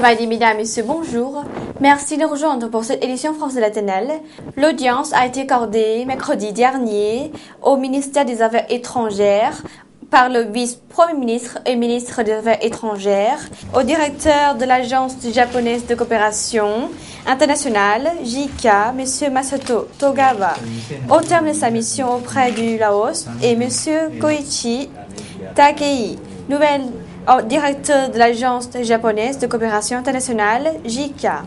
Sawadee, mesdames et messieurs, bonjour. Merci de nous rejoindre pour cette édition France de la TNL. L'audience a été accordée mercredi dernier au ministère des Affaires étrangères par le vice-premier ministre et ministre des Affaires étrangères, au directeur de l'Agence japonaise de coopération internationale, JICA, M. Masato Togawa, au terme de sa mission auprès du Laos, et M. Koichi Takei, nouvel directeur de l'Agence japonaise de coopération internationale, JICA.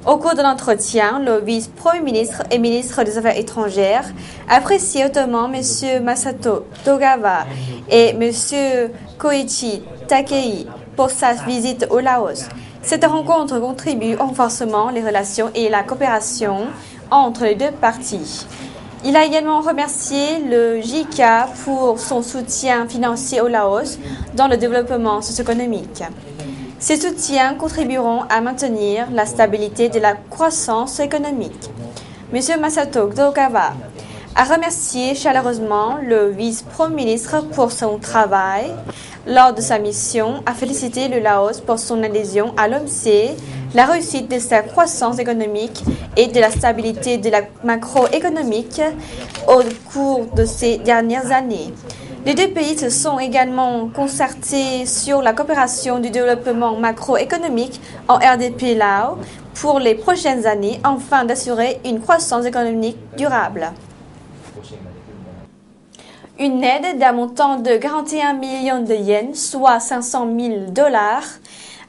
Au cours de l'entretien, le vice-premier ministre et ministre des Affaires étrangères apprécient hautement M. Masato Togawa et M. Koichi Takei pour sa visite au Laos. Cette rencontre contribue au renforcement des relations et la coopération entre les deux parties. Il a également remercié le JICA pour son soutien financier au Laos dans le développement socio-économique. Ces soutiens contribueront à maintenir la stabilité de la croissance économique. M. Masato Togawa a remercié chaleureusement le vice-premier ministre pour son travail lors de sa mission, a félicité le Laos pour son adhésion à l'OMC, la réussite de sa croissance économique et de la stabilité de la macroéconomique au cours de ces dernières années. Les deux pays se sont également concertés sur la coopération du développement macroéconomique en RDP-Lao pour les prochaines années, afin d'assurer une croissance économique durable. Une aide d'un montant de 41 millions de yens, soit 500 000 $,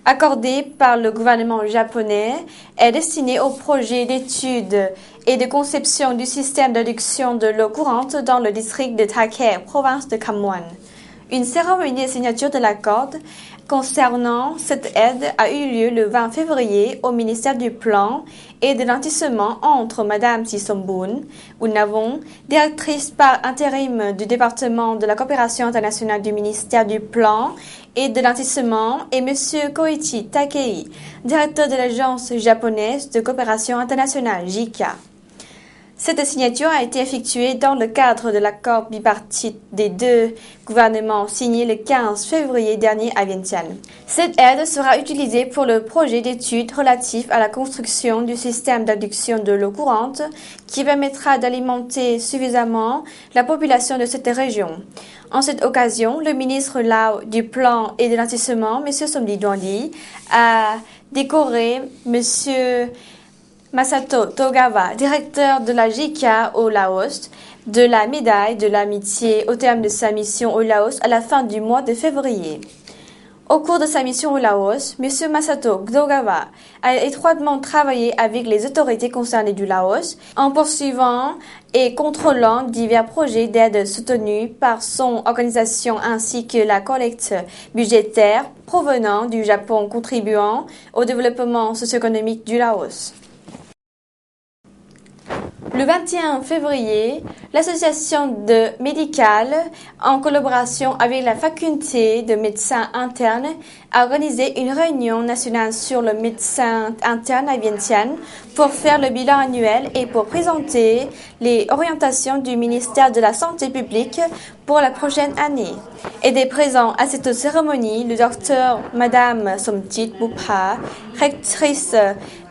accordée par le gouvernement japonais, est destinée au projet d'étude et de conception du système d'adduction de l'eau courante dans le district de Takeo, province de Khamwan. Une cérémonie de signature de l'accord concernant cette aide a eu lieu le 20 février au ministère du Plan et de l'Assainissement entre Mme Sisombun Unavon, directrice par intérim du département de la coopération internationale du ministère du Plan et de l'Assainissement, et M. Koichi Takei, directeur de l'Agence japonaise de coopération internationale, JICA. Cette signature a été effectuée dans le cadre de l'accord bipartite des deux gouvernements signé le 15 février dernier à Vientiane. Cette aide sera utilisée pour le projet d'étude relatif à la construction du système d'adduction de l'eau courante qui permettra d'alimenter suffisamment la population de cette région. En cette occasion, le ministre Lao du Plan et de l'Assainissement, M. Somdi Duandi, a décoré M. Masato Togawa, directeur de la JICA au Laos, de la médaille de l'amitié au terme de sa mission au Laos à la fin du mois de février. Au cours de sa mission au Laos, M. Masato Togawa a étroitement travaillé avec les autorités concernées du Laos en poursuivant et contrôlant divers projets d'aide soutenus par son organisation ainsi que la collecte budgétaire provenant du Japon contribuant au développement socio-économique du Laos. Le 21 février, l'association médicale, en collaboration avec la faculté de médecine interne, a organisé une réunion nationale sur le médecin interne à Vientiane pour faire le bilan annuel et pour présenter les orientations du ministère de la Santé publique pour la prochaine année. Était présent à cette cérémonie le docteur Madame Somtit Bupha, rectrice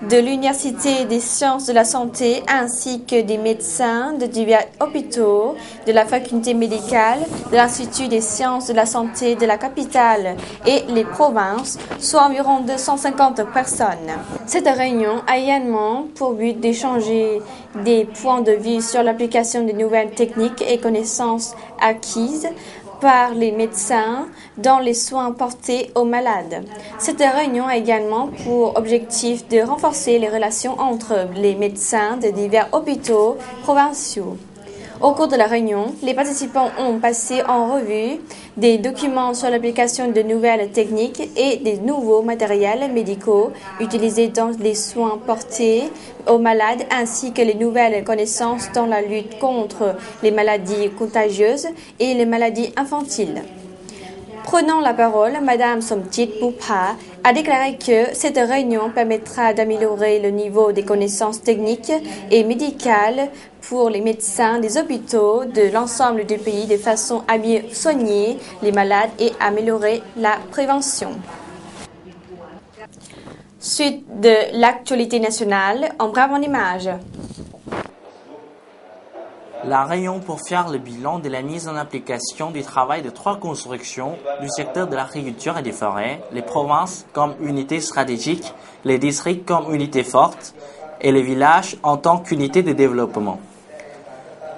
de l'Université des sciences de la santé, ainsi que des médecins de divers hôpitaux, de la faculté médicale, de l'Institut des sciences de la santé de la capitale et les provinces, soit environ 250 personnes. Cette réunion a également pour but d'échanger des points de vue sur l'application des nouvelles techniques et connaissances acquises par les médecins dans les soins portés aux malades. Cette réunion a également pour objectif de renforcer les relations entre les médecins de divers hôpitaux provinciaux. Au cours de la réunion, les participants ont passé en revue des documents sur l'application de nouvelles techniques et des nouveaux matériels médicaux utilisés dans les soins portés aux malades ainsi que les nouvelles connaissances dans la lutte contre les maladies contagieuses et les maladies infantiles. Prenant la parole, Mme Somtit Bupha a déclaré que cette réunion permettra d'améliorer le niveau des connaissances techniques et médicales pour les médecins des hôpitaux de l'ensemble du pays de façon à mieux soigner les malades et améliorer la prévention. Suite de l'actualité nationale en brève en images. La réunion pour faire le bilan de la mise en application du travail de 3 constructions du secteur de l'agriculture et des forêts, les provinces comme unité stratégique, les districts comme unité forte et les villages en tant qu'unité de développement.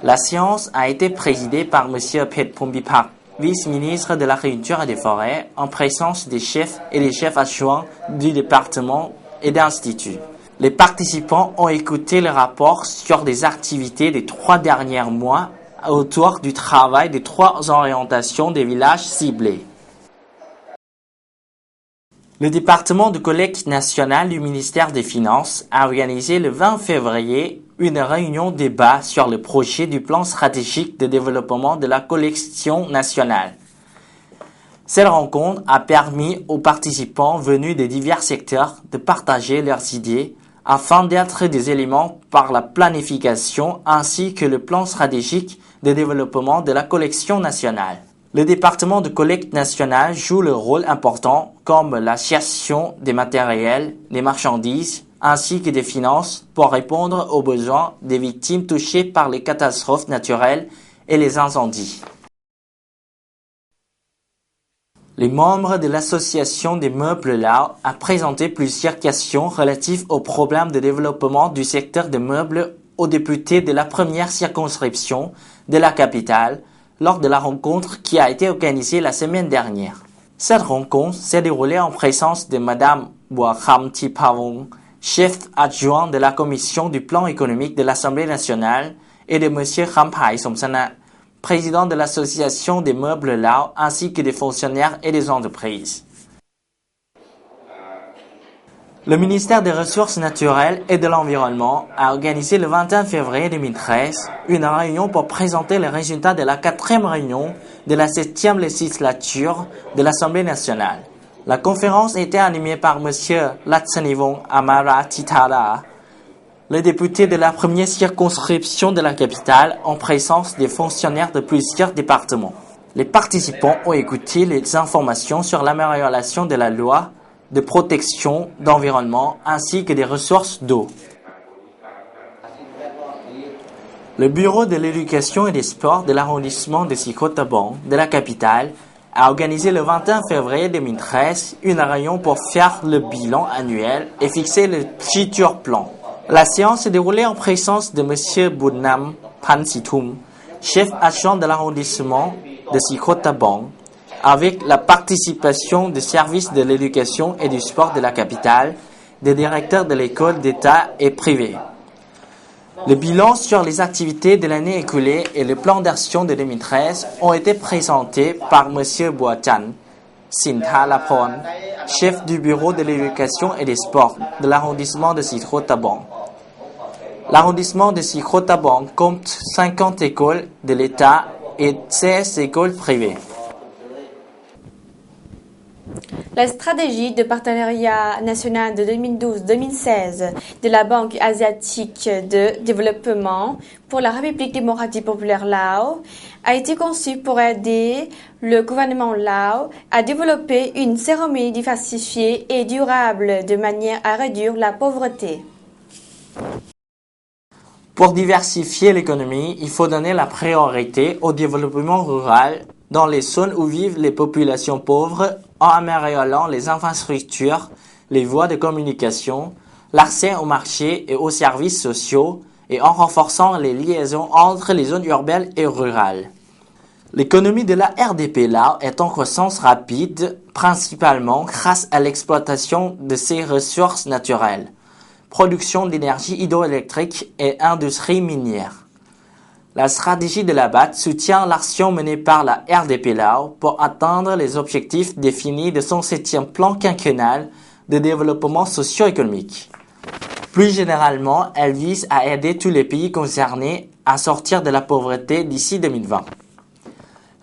La séance a été présidée par M. Phetphumvipak, vice-ministre de l'agriculture et des forêts, en présence des chefs et des chefs adjoints du département et d'instituts. Les participants ont écouté le rapport sur les activités des 3 derniers mois autour du travail des 3 orientations des villages ciblés. Le département de collecte nationale du ministère des Finances a organisé le 20 février une réunion débat sur le projet du plan stratégique de développement de la collection nationale. Cette rencontre a permis aux participants venus de divers secteurs de partager leurs idées afin d'être des éléments par la planification ainsi que le plan stratégique de développement de la collection nationale. Le département de collecte nationale joue le rôle important comme la gestion des matériels, des marchandises ainsi que des finances pour répondre aux besoins des victimes touchées par les catastrophes naturelles et les incendies. Les membres de l'association des meubles Lao a présenté plusieurs questions relatives aux problèmes de développement du secteur des meubles aux députés de la première circonscription de la capitale lors de la rencontre qui a été organisée la semaine dernière. Cette rencontre s'est déroulée en présence de Madame Boakham Thipavong, chef adjoint de la commission du plan économique de l'Assemblée nationale, et de Monsieur Khamphai Somsana, président de l'association des meubles Lao, ainsi que des fonctionnaires et des entreprises. Le ministère des Ressources naturelles et de l'Environnement a organisé le 21 février 2013 une réunion pour présenter les résultats de la 4e réunion de la 7e législature de l'Assemblée nationale. La conférence était animée par M. Latsanivong Amaratithara, le député de la première circonscription de la capitale, en présence des fonctionnaires de plusieurs départements. Les participants ont écouté les informations sur l'amélioration de la loi de protection d'environnement ainsi que des ressources d'eau. Le bureau de l'éducation et des sports de l'arrondissement de Sikhotabong de la capitale a organisé le 21 février 2013 une réunion pour faire le bilan annuel et fixer le futur plan. La séance s'est déroulée en présence de M. Bunnam Pansitum, chef adjoint de l'arrondissement de Sikhotabong, avec la participation des services de l'éducation et du sport de la capitale, des directeurs de l'école d'État et privée. Le bilan sur les activités de l'année écoulée et le plan d'action de 2013 ont été présentés par M. Boachan Sinthalapon, chef du bureau de l'éducation et des sports de l'arrondissement de Sikhotabong. L'arrondissement de Sikhotabong compte 50 écoles de l'État et 16 écoles privées. La stratégie de partenariat national de 2012-2016 de la Banque asiatique de développement pour la République démocratique populaire Lao a été conçue pour aider le gouvernement Lao à développer une cérémonie diversifiée et durable de manière à réduire la pauvreté. Pour diversifier l'économie, il faut donner la priorité au développement rural dans les zones où vivent les populations pauvres en améliorant les infrastructures, les voies de communication, l'accès au marché et aux services sociaux et en renforçant les liaisons entre les zones urbaines et rurales. L'économie de la RDP Lao est en croissance rapide, principalement grâce à l'exploitation de ses ressources naturelles, production d'énergie hydroélectrique et industrie minière. La stratégie de la BAT soutient l'action menée par la RDP Lao pour atteindre les objectifs définis de son 7e plan quinquennal de développement socio-économique. Plus généralement, elle vise à aider tous les pays concernés à sortir de la pauvreté d'ici 2020.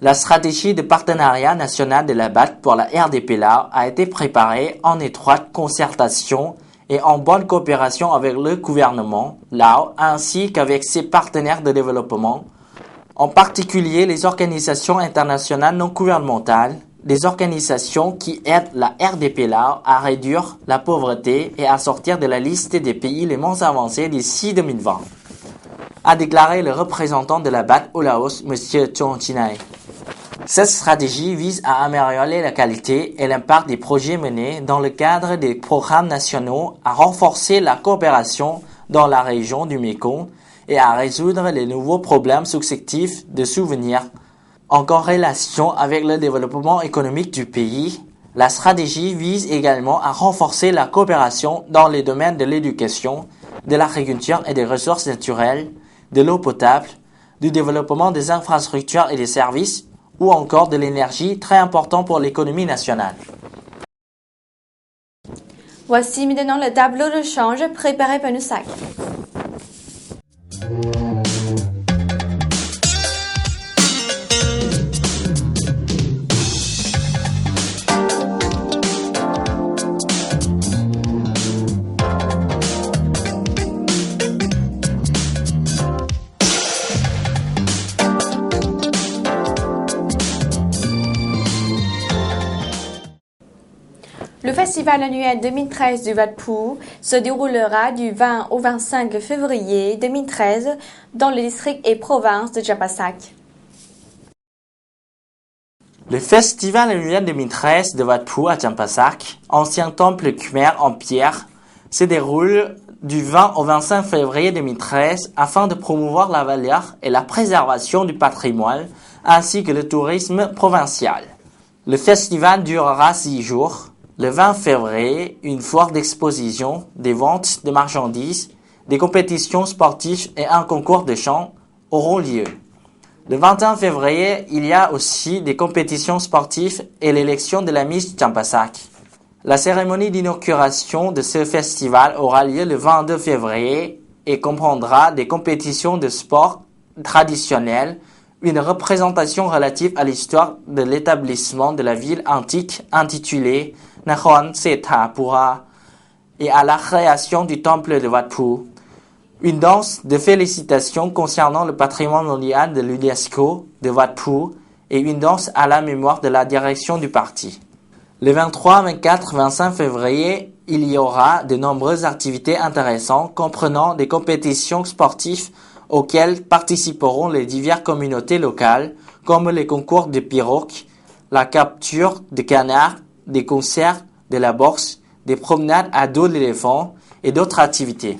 La stratégie de partenariat national de la BAT pour la RDP Lao a été préparée en étroite concertation et en bonne coopération avec le gouvernement Lao ainsi qu'avec ses partenaires de développement, en particulier les organisations internationales non gouvernementales, des organisations qui aident la RDP-Lao à réduire la pauvreté et à sortir de la liste des pays les moins avancés d'ici 2020, a déclaré le représentant de la BAD au Laos, M. Chong Chinai. Cette stratégie vise à améliorer la qualité et l'impact des projets menés dans le cadre des programmes nationaux, à renforcer la coopération dans la région du Mekong et à résoudre les nouveaux problèmes successifs de souvenirs. En corrélation avec le développement économique du pays, la stratégie vise également à renforcer la coopération dans les domaines de l'éducation, de l'agriculture et des ressources naturelles, de l'eau potable, du développement des infrastructures et des services, ou encore de l'énergie, très important pour l'économie nationale. Voici maintenant le tableau de change préparé par Nusak. Le festival annuel 2013 du Wat Phu se déroulera du 20 au 25 février 2013 dans le district et province de Champasak. Le festival annuel 2013 de Wat Phu à Champasak, ancien temple khmer en pierre, se déroule du 20 au 25 février 2013 afin de promouvoir la valeur et la préservation du patrimoine ainsi que le tourisme provincial. Le festival durera 6 jours. Le 20 février, une foire d'exposition, des ventes de marchandises, des compétitions sportives et un concours de chant auront lieu. Le 21 février, il y a aussi des compétitions sportives et l'élection de la Miss Champasak. La cérémonie d'inauguration de ce festival aura lieu le 22 février et comprendra des compétitions de sport traditionnelles, une représentation relative à l'histoire de l'établissement de la ville antique intitulée Nakhon Sethapura et à la création du temple de Wat Phu, une danse de félicitations concernant le patrimoine mondial de l'UNESCO de Wat Phu et une danse à la mémoire de la direction du parti. Le 23, 24, 25 février, il y aura de nombreuses activités intéressantes comprenant des compétitions sportives auxquelles participeront les diverses communautés locales comme les concours de pirogues, la capture de canards, des concerts, de la boxe, des promenades à dos d'éléphants et d'autres activités.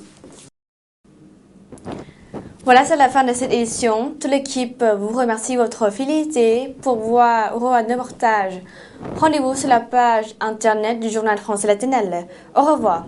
Voilà, c'est la fin de cette édition. Toute l'équipe vous remercie de votre fidélité. Pour voir nos reportages, rendez-vous sur la page internet du journal français La Tenelle. Au revoir.